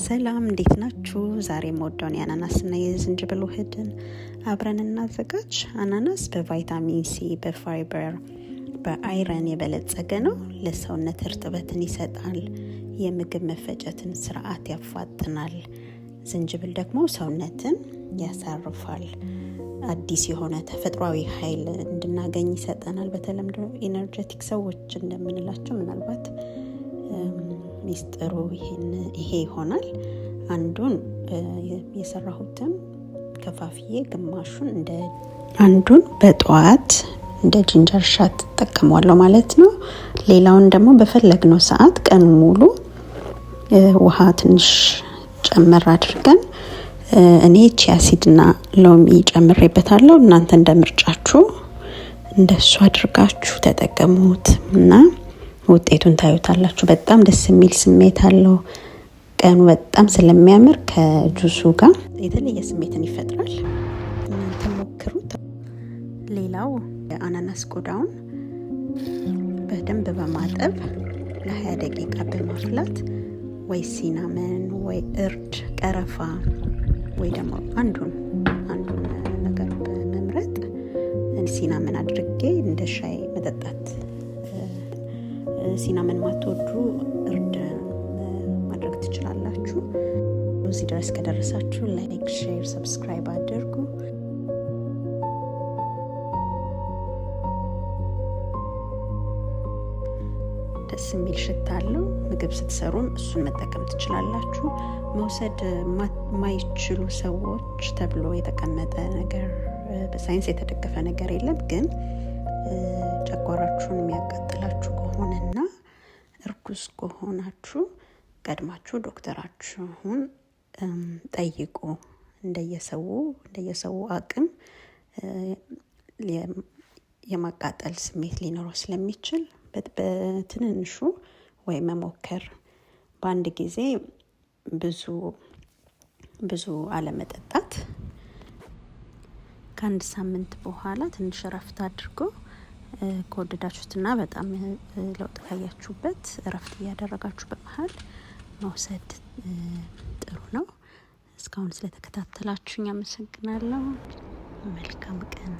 ሰላም እንዴት ናችሁ? ዛሬ የምወደውን የአናናስና የዝንጅብል ውህድን አብረን እናዘጋጅ። አናናስ በቫይታሚን ሲ፣ በፋይበር፣ በአይረን የበለጸገ ነው። ለሰውነት እርጥበትን ይሰጣል። የምግብ መፈጨትን ስርዓት ያፋጥናል። ዝንጅብል ደግሞ ሰውነትን ያሳርፋል። አዲስ የሆነ ተፈጥሯዊ ኃይል እንድናገኝ ይሰጠናል። በተለምዶ ኢነርጄቲክ ሰዎች እንደምንላቸው ምናልባት ሚስጥሩ ይሄ ይሆናል። አንዱን የሰራሁትን ከፋፍዬ ግማሹን አንዱን በጠዋት እንደ ጂንጀር ሻት ተጠቀመዋለሁ ማለት ነው። ሌላውን ደግሞ በፈለግነው ሰዓት ቀን ሙሉ ውሃ ትንሽ ጨመር አድርገን እኔ ቺያ ሲድና ሎሚ ጨምሬበታለሁ። እናንተ እንደምርጫችሁ እንደሱ አድርጋችሁ ተጠቀሙት እና ውጤቱን ታዩታላችሁ። በጣም ደስ የሚል ስሜት አለው። ቀኑ በጣም ስለሚያምር ከጁሱ ጋር የተለየ ስሜትን ይፈጥራል። እናንተ ሞክሩት። ሌላው የአናናስ ቆዳውን በደንብ በማጠብ ለ20 ደቂቃ በማፍላት ወይ ሲናመን ወይ እርድ፣ ቀረፋ ወይ ደግሞ አንዱን ነገር በመምረጥ ሲናመን አድርጌ እንደ ሻይ መጠጣት። ሲናመን ማትወዱ እርድ ማድረግ ትችላላችሁ። እዚህ ድረስ ከደረሳችሁ ላይክ፣ ሼር፣ ሰብስክራይብ አድርጉ። ደስ የሚል ሽታ አለው። ምግብ ስትሰሩም እሱን መጠቀም ትችላላችሁ። መውሰድ ማይችሉ ሰዎች ተብሎ የተቀመጠ ነገር በሳይንስ የተደገፈ ነገር የለም። ግን ጨጓራችሁን የሚያቃጥላችሁ ከሆነና እርጉዝ ከሆናችሁ ቀድማችሁ ዶክተራችሁን ጠይቁ። እንደየሰው አቅም የማቃጠል ስሜት ሊኖረው ስለሚችል በትንንሹ ወይ መሞከር፣ በአንድ ጊዜ ብዙ አለመጠጣት። ከአንድ ሳምንት በኋላ ትንሽ እረፍት አድርጎ ከወደዳችሁትና በጣም ለውጥ ካያችሁበት እረፍት እያደረጋችሁ በመሀል መውሰድ ጥሩ ነው። እስካሁን ስለተከታተላችሁኝ አመሰግናለሁ። መልካም ቀን።